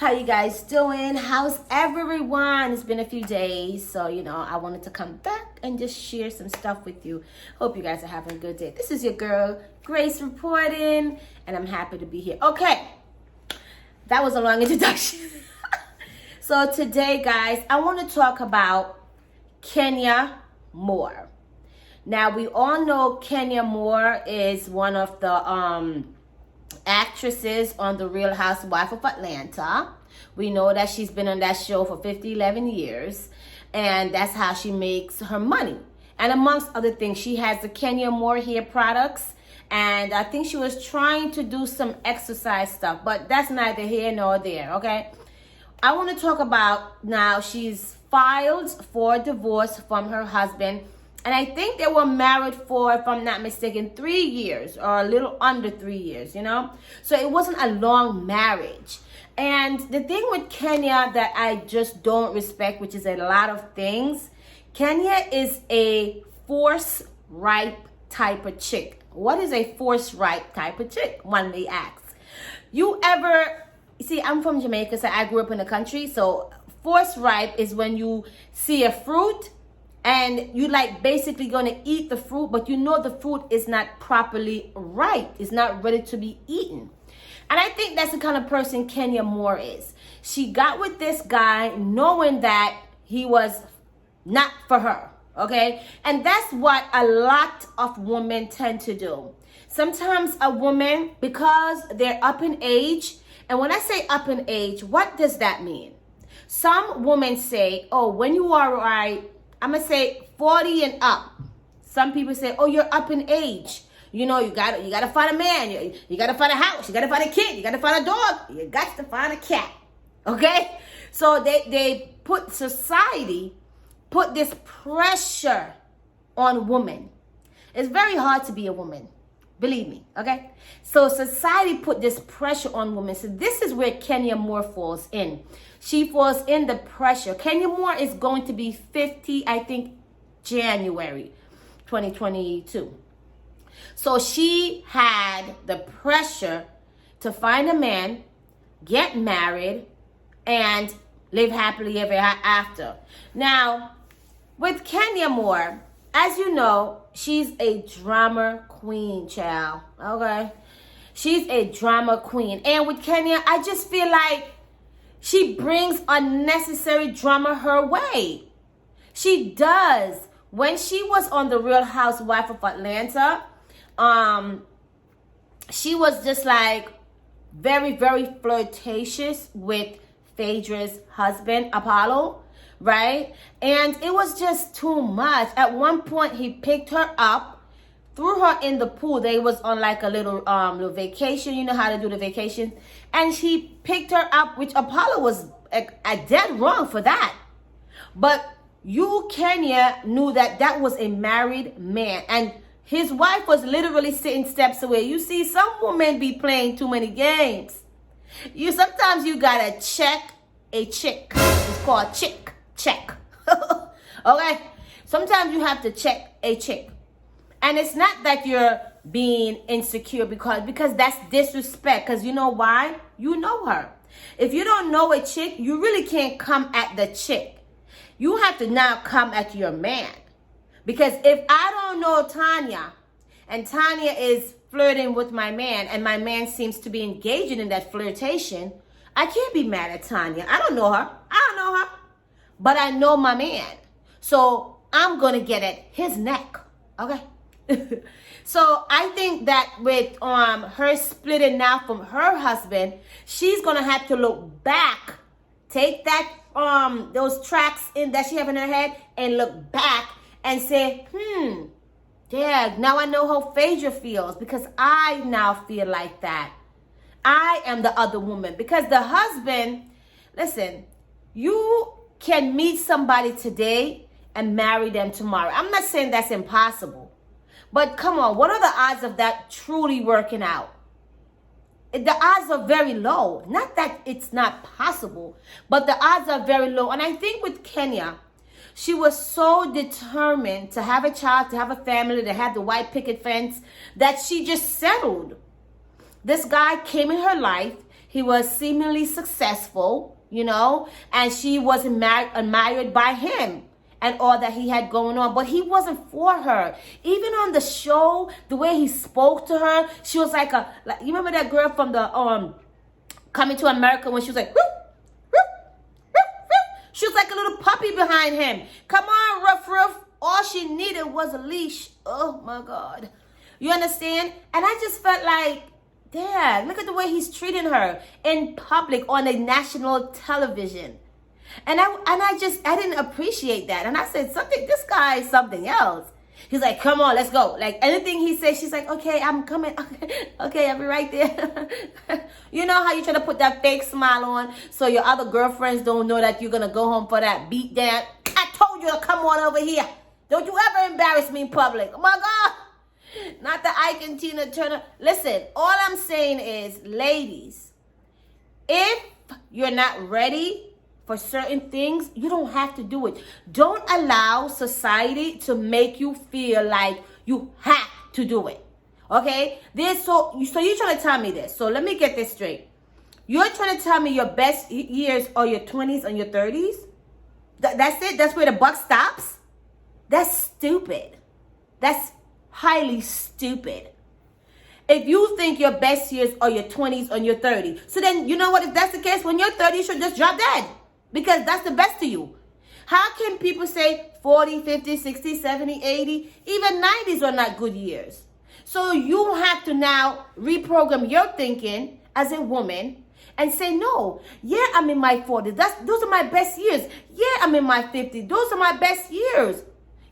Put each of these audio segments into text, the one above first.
How you guys doing? How's everyone? It's been a few days, so I wanted to come back and just share some stuff with you. Hope you guys are having a good day. This is your girl Grace reporting, and I'm happy to be here. Okay, that was a long introduction. So today, guys, I want to talk about Kenya Moore. Now, we all know Kenya Moore is one of the actresses on The Real Housewife of Atlanta. We know that she's been on that show for 11 years, and that's how she makes her money. And amongst other things, she has the Kenya Moore hair products, and I think she was trying to do some exercise stuff, but that's neither here nor there, okay? I want to talk about now she's filed for divorce from her husband. And I think they were married for, if I'm not mistaken, 3 years or a little under 3 years, So it wasn't a long marriage. And the thing with Kenya that I just don't respect, which is a lot of things, Kenya is a force ripe type of chick. What is a force ripe type of chick? One may ask. See, I'm from Jamaica, so I grew up in the country. So force ripe is when you see a fruit and you basically going to eat the fruit, but the fruit is not properly ripe. It's not ready to be eaten. And I think that's the kind of person Kenya Moore is. She got with this guy knowing that he was not for her, okay? And that's what a lot of women tend to do. Sometimes a woman, because they're up in age, and when I say up in age, what does that mean? Some women say, oh, when you are I'm going to say 40 and up. Some people say, oh, you're up in age. You got to find a man. You got to find a house. You got to find a kid. You got to find a dog. You got to find a cat. Okay? So society put this pressure on women. It's very hard to be a woman. Believe me, okay? So society put this pressure on women. So this is where Kenya Moore falls in. She falls in the pressure. Kenya Moore is going to be 50, I think, January 2022. So she had the pressure to find a man, get married, and live happily ever after. Now, with Kenya Moore, as you know, she's a drama queen, child. Okay? She's a drama queen. And with Kenya, I just feel like she brings unnecessary drama her way. She does. When she was on The Real Housewife of Atlanta, she was just very, very flirtatious with Phaedra's husband, Apollo. Right? And it was just too much. At one point, he picked her up, threw her in the pool. They was on a little vacation. You know how to do the vacation. And she picked her up, which Apollo was a dead wrong for that. But Kenya, knew that was a married man. And his wife was literally sitting steps away. You see, some women be playing too many games. Sometimes you gotta check a chick. It's called chick. Check. Okay? Sometimes you have to check a chick. And it's not that you're being insecure because that's disrespect. Because you know why? You know her. If you don't know a chick, you really can't come at the chick. You have to now come at your man. Because if I don't know Tanya, and Tanya is flirting with my man, and my man seems to be engaging in that flirtation, I can't be mad at Tanya. I don't know her. But I know my man. So I'm going to get at his neck. Okay? So I think that with her splitting now from her husband, she's going to have to look back. Take that those tracks that she have in her head and look back and say, yeah, now I know how Phaedra feels because I now feel like that. I am the other woman. Because the husband, listen, you can meet somebody today and marry them tomorrow. I'm not saying that's impossible. But come on, what are the odds of that truly working out? The odds are very low. Not that it's not possible, but the odds are very low. And I think with Kenya, she was so determined to have a child, to have a family, to have the white picket fence, that she just settled. This guy came in her life. He was seemingly successful, and she was admired by him and all that he had going on. But he wasn't for her. Even on the show, the way he spoke to her, she was like you remember that girl from the Coming to America when she was like, whoop, whoop, whoop, whoop. She was like a little puppy behind him. Come on, Ruff Ruff. All she needed was a leash. Oh my God. You understand? And I just felt like, Dad, look at the way he's treating her in public on a national television. And I didn't appreciate that. And I said, this guy is something else. He's like, come on, let's go. Like anything he says, she's like, okay, I'm coming. Okay, I'll be right there. You know how you try to put that fake smile on so your other girlfriends don't know that you're going to go home for that beat down? I told you to come on over here. Don't you ever embarrass me in public. Oh my God. Not the Ike and Tina Turner. Listen, all I'm saying is, ladies, if you're not ready for certain things, you don't have to do it. Don't allow society to make you feel like you have to do it. Okay? So you're trying to tell me this. So let me get this straight. You're trying to tell me your best years are your 20s and your 30s? That's it? That's where the buck stops? That's stupid. That's highly stupid. If you think your best years are your 20s or your 30s, so then you know what? If that's the case, when you're 30, you should just drop dead. Because that's the best to you. How can people say 40, 50, 60, 70, 80, even 90s are not good years? So you have to now reprogram your thinking as a woman and say, no, yeah, I'm in my 40s. Those are my best years. Yeah, I'm in my 50s. Those are my best years.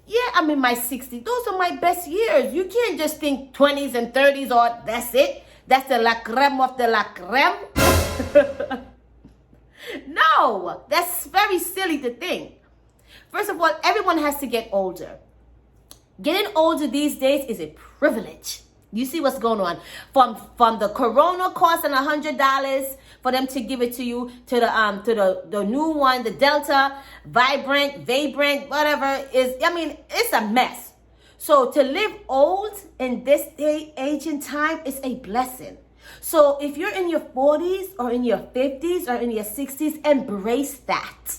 Yeah, I'm in my 60s. Those are my best years. You can't just think 20s and 30s or that's it. That's the la creme of the la creme. No, that's very silly to think. First of all, everyone has to get older. Getting older these days is a privilege. You see what's going on. From the Corona costing $100 for them to give it to you to the new one, the Delta, Vibrant, whatever is. I mean, it's a mess. So to live old in this day, age, and time is a blessing. So if you're in your 40s or in your 50s or in your 60s, embrace that.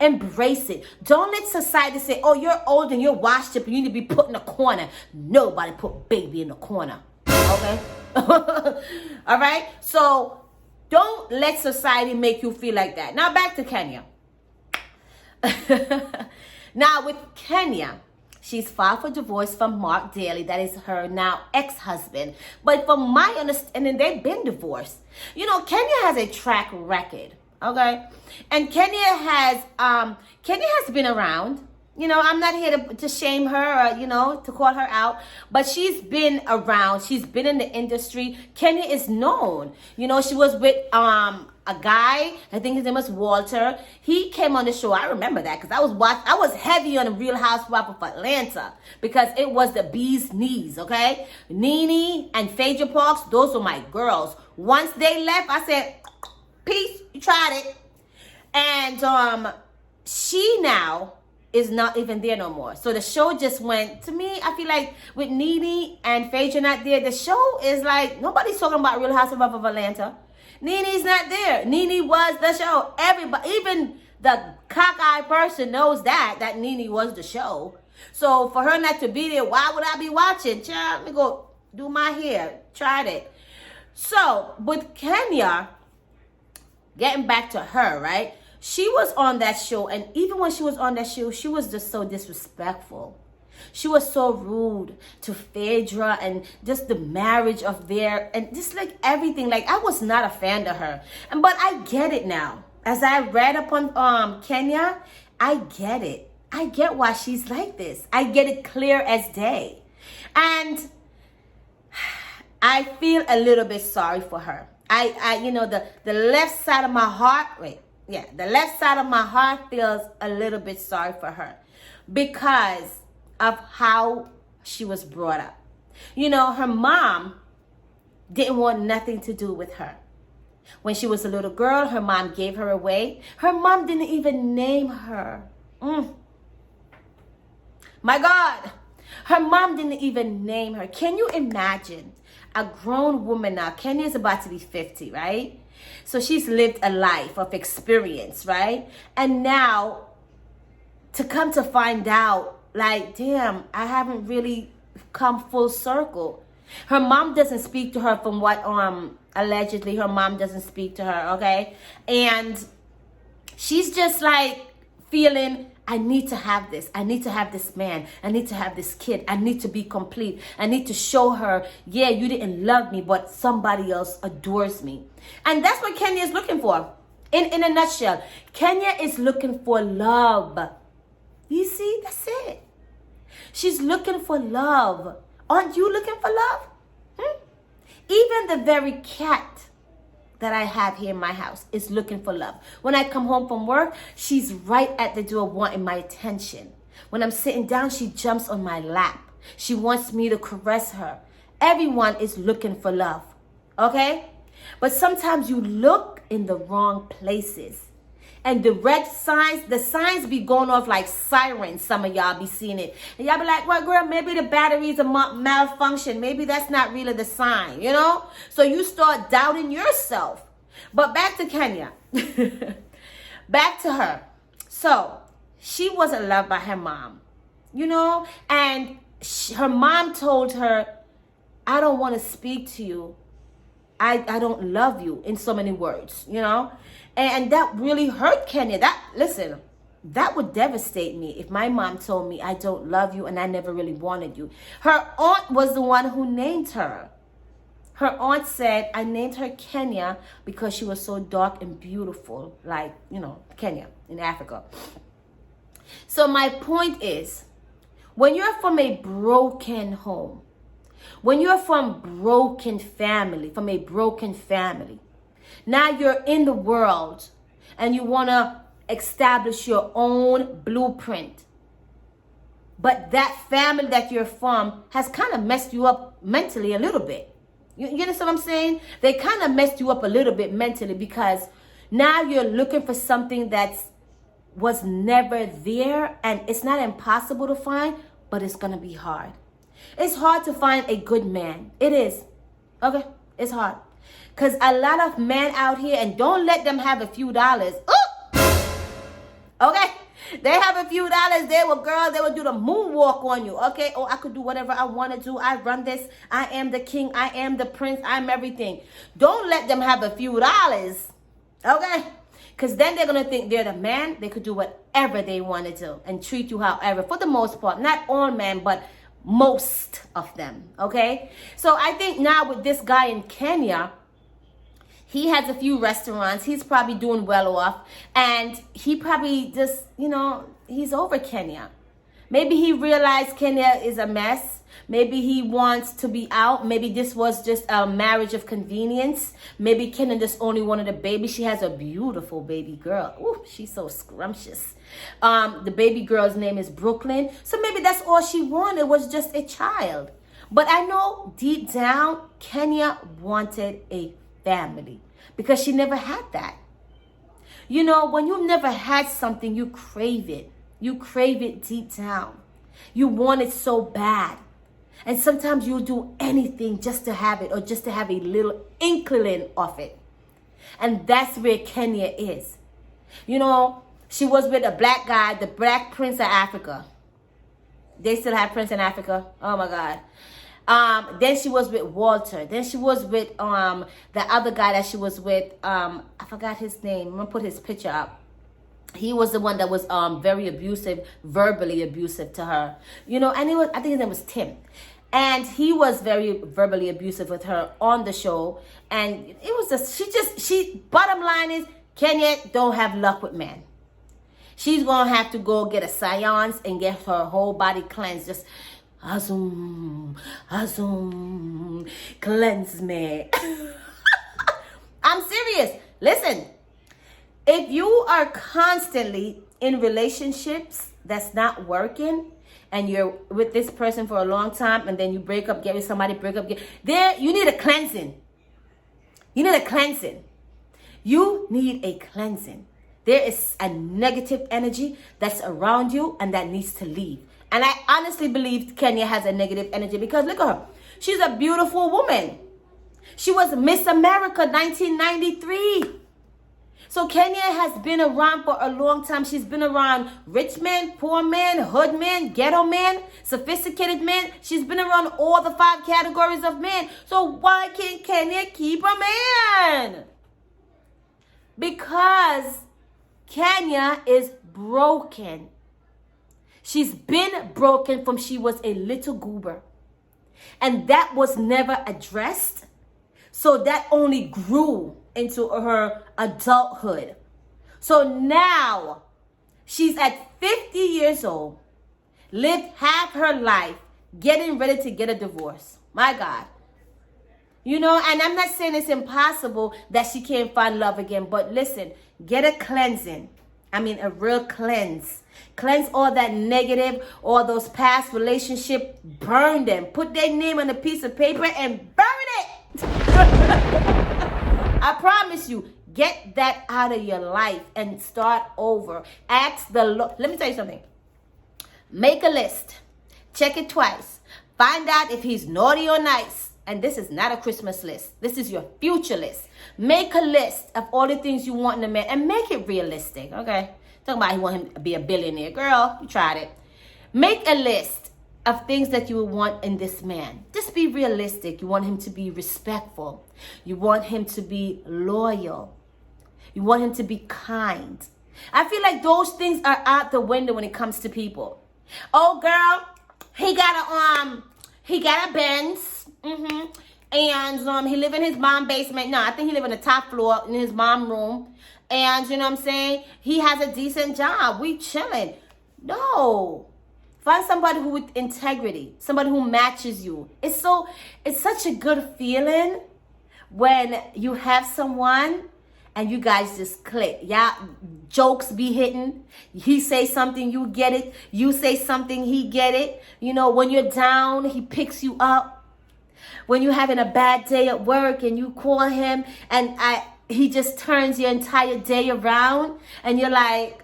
Embrace it. Don't let society say, oh, you're old and you're washed up and you need to be put in a corner. Nobody put baby in a corner. Okay? All right? So don't let society make you feel like that. Now back to Kenya. Now with Kenya, she's filed for divorce from Mark Daly. That is her now ex-husband. But from my understanding, they've been divorced. Kenya has a track record. Okay? And Kenya has been around. I'm not here to shame her or, to call her out. But she's been around. She's been in the industry. Kenya is known. She was with a guy, I think his name was Walter. He came on the show. I remember that because I was heavy on the Real Housewives of Atlanta because it was the bee's knees, okay? Nene and Phaedra Parks, those were my girls. Once they left, I said, peace, you tried it. And she now is not even there no more. So the show just went, to me, I feel like with Nene and Phaedra not there, the show is like, nobody's talking about Real Housewives of Atlanta. Nene's not there. Nene was the show. Everybody, even the cockeyed person knows that Nene was the show. So for her not to be there, why would I be watching? Child, let me go do my hair. Tried it. So with Kenya, getting back to her, right? She was on that show, and even when she was on that show, she was just so disrespectful. She was so rude to Phaedra and just the marriage of and just like everything. Like, I was not a fan of her. But I get it now. As I read upon Kenya, I get it. I get why she's like this. I get it clear as day. And I feel a little bit sorry for her. The left side of my heart, the left side of my heart feels a little bit sorry for her because of how she was brought up. Her mom didn't want nothing to do with her. When she was a little girl, her mom gave her away. Her mom didn't even name her. My God. Her mom didn't even name her. Can you imagine a grown woman now? Kenya's about to be 50, right? So she's lived a life of experience, right? And now to come to find out, like, damn, I haven't really come full circle. Her mom doesn't speak to her, from what allegedly her mom doesn't speak to her, okay? And she's just like feeling, I need to have this. I need to have this man. I need to have this kid. I need to be complete. I need to show her, yeah, you didn't love me, but somebody else adores me. And that's what Kenya is looking for. In a nutshell, Kenya is looking for love. You see, that's it. She's looking for love. Aren't you looking for love? Even the very cat that I have here in my house is looking for love. When I come home from work, she's right at the door wanting my attention. When I'm sitting down, she jumps on my lap. She wants me to caress her. Everyone is looking for love, okay? But sometimes you look in the wrong places. And the red signs, the signs be going off like sirens. Some of y'all be seeing it. And y'all be like, well, girl, maybe the batteries are malfunction. Maybe that's not really the sign, you know? So you start doubting yourself. But back to Kenya. Back to her. So she wasn't loved by her mom, you know? And her mom told her, I don't want to speak to you. I don't love you, in so many words, you know? And that really hurt Kenya. Listen, that would devastate me if my mom told me I don't love you and I never really wanted you. Her aunt was the one who named her. Her aunt said, I named her Kenya because she was so dark and beautiful, like, you know, Kenya in Africa. So my point is, when you're from a broken home, when you're from from a broken family, now you're in the world and you want to establish your own blueprint. But that family that you're from has kind of messed you up mentally a little bit. You understand what I'm saying? They kind of messed you up a little bit mentally, because now you're looking for something that was never there, and it's not impossible to find, but it's going to be hard. It's hard to find a good man. It is. Okay? It's hard. Because a lot of men out here, and don't let them have a few dollars. Ooh! Okay? They have a few dollars. They will do the moonwalk on you. Okay? Oh, I could do whatever I want to do. I run this. I am the king. I am the prince. I'm everything. Don't let them have a few dollars. Okay? Because then they're going to think they're the man. They could do whatever they want to do and treat you however. For the most part. Not all men, but most of them. Okay? So I think now with this guy in Kenya, he has a few restaurants. He's probably doing well off. And he probably just, you know, he's over Kenya. Maybe he realized Kenya is a mess. Maybe he wants to be out. Maybe this was just a marriage of convenience. Maybe Kenya just only wanted a baby. She has a beautiful baby girl. Ooh, she's so scrumptious. The baby girl's name is Brooklyn. So maybe that's all she wanted, was just a child. But I know deep down, Kenya wanted a family, because she never had that. You know, when you've never had something, you crave it. You crave it deep down. You want it so bad. And sometimes you'll do anything just to have it, or just to have a little inkling of it. And that's where Kenya is. You know, she was with a black guy, the Black Prince of Africa. They still have Prince in Africa. Oh my God. Then she was with Walter. Then she was with the other guy that she was with. I forgot his name. I'm gonna put his picture up. He was the one that was very abusive, verbally abusive to her. You know, and I think his name was Tim. And he was very verbally abusive with her on the show. And it was just, bottom line is, Kenya don't have luck with men. She's gonna have to go get a seance and get her whole body cleansed. Just Azum, cleanse me. I'm serious. Listen, if you are constantly in relationships that's not working, and you're with this person for a long time, and then you break up, get with somebody, you need a cleansing. You need a cleansing. You need a cleansing. There is a negative energy that's around you, and that needs to leave. And I honestly believe Kenya has a negative energy because look at her. She's a beautiful woman. She was Miss America 1993. So Kenya has been around for a long time. She's been around rich men, poor men, hood men, ghetto men, sophisticated men. She's been around all the 5 categories of men. So why can't Kenya keep a man? Because Kenya is broken. She's been broken from she was a little goober. And that was never addressed. So that only grew into her adulthood. So now she's at 50 years old, lived half her life, getting ready to get a divorce. My God. You know, and I'm not saying it's impossible that she can't find love again, but listen, get a cleansing. I mean, a real cleanse. Cleanse all that negative, all those past relationships, burn them. Put their name on a piece of paper and burn it. I promise you, get that out of your life and start over. Ask the Lord. Let me tell you something. Make a list. Check it twice. Find out if he's naughty or nice. And this is not a Christmas list. This is your future list. Make a list of all the things you want in a man and make it realistic, okay? Talking about you want him to be a billionaire. Girl, you tried it. Make a list of things that you would want in this man. Just be realistic. You want him to be respectful. You want him to be loyal. You want him to be kind. I feel like those things are out the window when it comes to people. Oh, girl, he got a Benz. And he live in his mom's basement. No, I think he live on the top floor in his mom's room. And you know what I'm saying? He has a decent job. We chilling. No. Find somebody who with integrity. Somebody who matches you. It's such a good feeling when you have someone and you guys just click. Yeah, jokes be hitting. He say something, you get it. You say something, he get it. You know, when you're down, he picks you up. When you're having a bad day at work and you call him and he just turns your entire day around and you're like,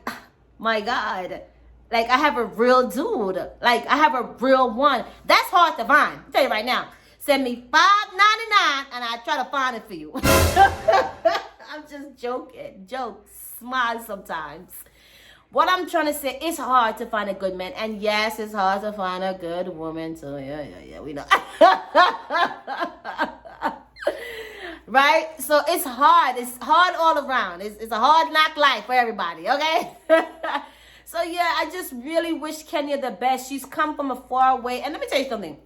my God, like I have a real dude. Like I have a real one. That's hard to find. I'll tell you right now. Send me $5.99 and I try to find it for you. I'm just joking. Jokes. Smile sometimes. What I'm trying to say, it's hard to find a good man. And yes, it's hard to find a good woman too. Yeah, we know. Right? So it's hard. It's hard all around. It's a hard knock life for everybody, okay? So yeah, I just really wish Kenya the best. She's come from a far way. And let me tell you something.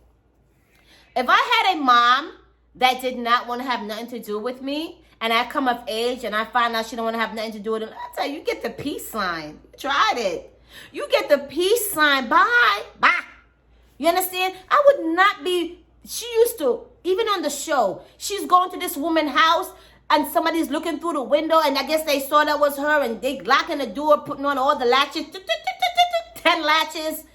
If I had a mom that did not want to have nothing to do with me, and I come of age and I find out she don't want to have nothing to do with it, I tell you, you get the peace sign. You tried it. You get the peace sign. Bye. Bye. You understand? I would not be, she used to, even on the show, she's going to this woman's house and somebody's looking through the window and I guess they saw that was her and they locking the door, putting on all the latches, 10 latches.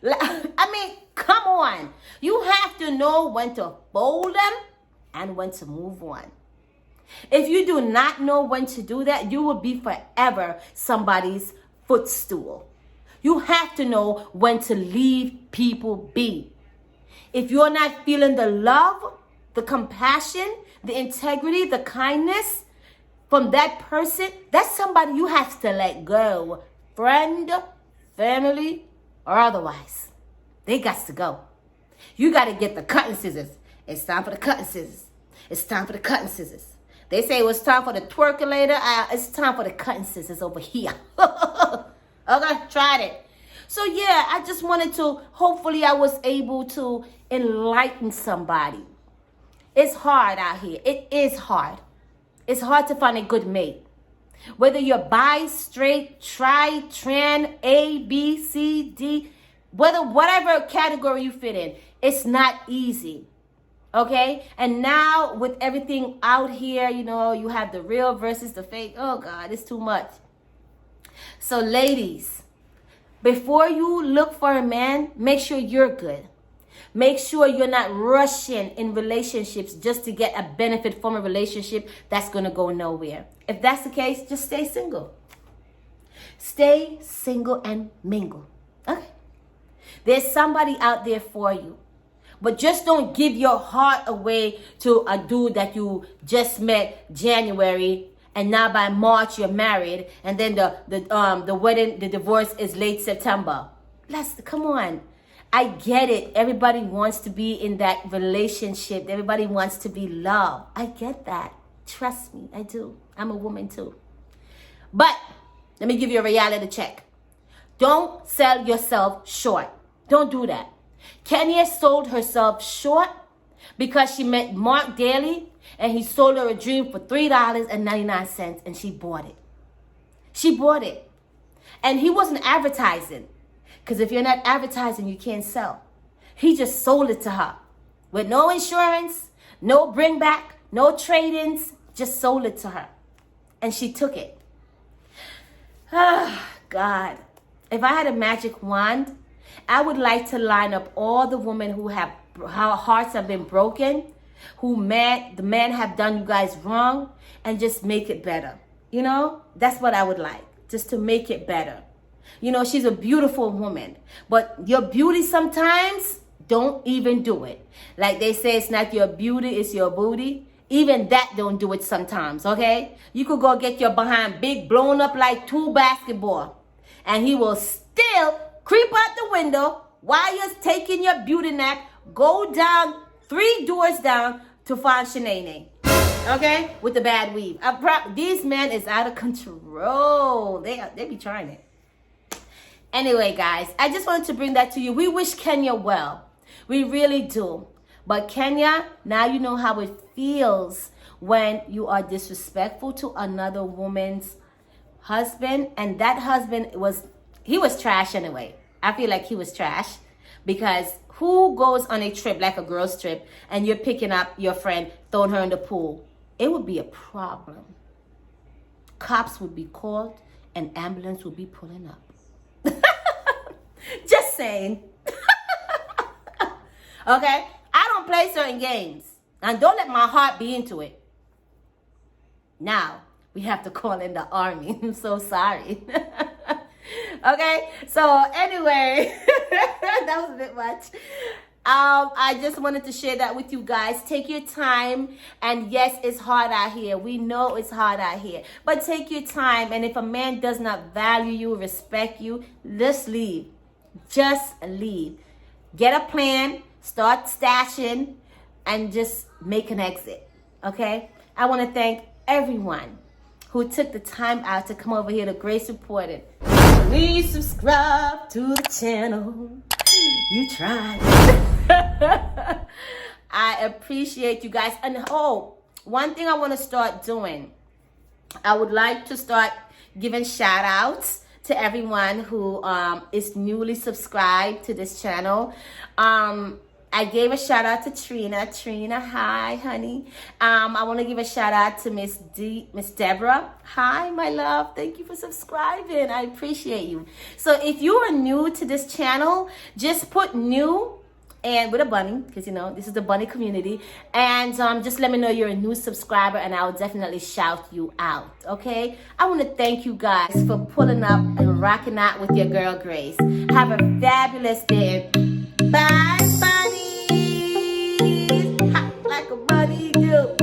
I mean, come on. You have to know when to fold them and when to move on. If you do not know when to do that, you will be forever somebody's footstool. You have to know when to leave people be. If you're not feeling the love, the compassion, the integrity, the kindness from that person, that's somebody you have to let go. Friend, family, or otherwise. They got to go. You got to get the cutting scissors. It's time for the cutting scissors. It's time for the cutting scissors. They say it was time for the twerkulator. It's time for the cutting scissors over here. Okay, tried it. So yeah, I just wanted to, hopefully I was able to enlighten somebody. It's hard out here. It is hard. It's hard to find a good mate. Whether you're bi, straight, tri, trans, A, B, C, D, whatever category you fit in, it's not easy. Okay? And now with everything out here, you know, you have the real versus the fake. Oh God, it's too much. So ladies, before you look for a man, make sure you're good. Make sure you're not rushing in relationships just to get a benefit from a relationship that's going to go nowhere. If that's the case, just stay single. Stay single and mingle. Okay? There's somebody out there for you. But just don't give your heart away to a dude that you just met January, and now by March you're married, and then the wedding, the divorce is late September. Come on. I get it. Everybody wants to be in that relationship. Everybody wants to be loved. I get that. Trust me, I do. I'm a woman too. But let me give you a reality check. Don't sell yourself short. Don't do that. Kenya sold herself short because she met Mark Daly and he sold her a dream for $3.99 and she bought it. She bought it. And he wasn't advertising, because if you're not advertising, you can't sell. He just sold it to her with no insurance, no bring back, no trade-ins, just sold it to her. And she took it. Ah, God. If I had a magic wand, I would like to line up all the women who have hearts have been broken, the men have done you guys wrong, and just make it better. You know, that's what I would like, just to make it better. You know, she's a beautiful woman, but your beauty sometimes, don't even do it. Like they say, it's not your beauty, it's your booty. Even that don't do it sometimes, okay? You could go get your behind big, blown up like 2 basketball, and he will still creep out the window while you're taking your beauty nap, go down 3 doors down to find Shanae, okay? With the bad weave. These men is out of control. They be trying it. Anyway, guys, I just wanted to bring that to you. We wish Kenya well. We really do. But Kenya, now you know how it feels when you are disrespectful to another woman's husband. And that husband he was trash anyway. I feel like he was trash, because who goes on a trip like a girl's trip and you're picking up your friend, throwing her in the pool? It would be a problem. Cops would be called and ambulance would be pulling up. Just saying. Okay? I don't play certain games. And don't let my heart be into it. Now, we have to call in the army. I'm so sorry. Okay? So, anyway, that was a bit much. I just wanted to share that with you guys. Take your time. And yes, it's hard out here. We know it's hard out here. But take your time. And if a man does not value you, respect you, just leave. Just leave. Get a plan. Start stashing. And just make an exit. Okay? I want to thank everyone who took the time out to come over here to Grace Reported. Please subscribe to the channel. You tried. I appreciate you guys. And one thing I want to start doing, I would like to start giving shout outs to everyone who is newly subscribed to this channel. I gave a shout out to Trina. Trina, hi, honey. I want to give a shout out to Miss Deborah. Hi, my love. Thank you for subscribing. I appreciate you. So if you are new to this channel, just put new and with a bunny, because you know this is the bunny community, and just let me know you're a new subscriber and I'll definitely shout you out. Okay, I want to thank you guys for pulling up and rocking out with your girl Grace. Have a fabulous day. Bye, bunnies. Hot like a bunny do.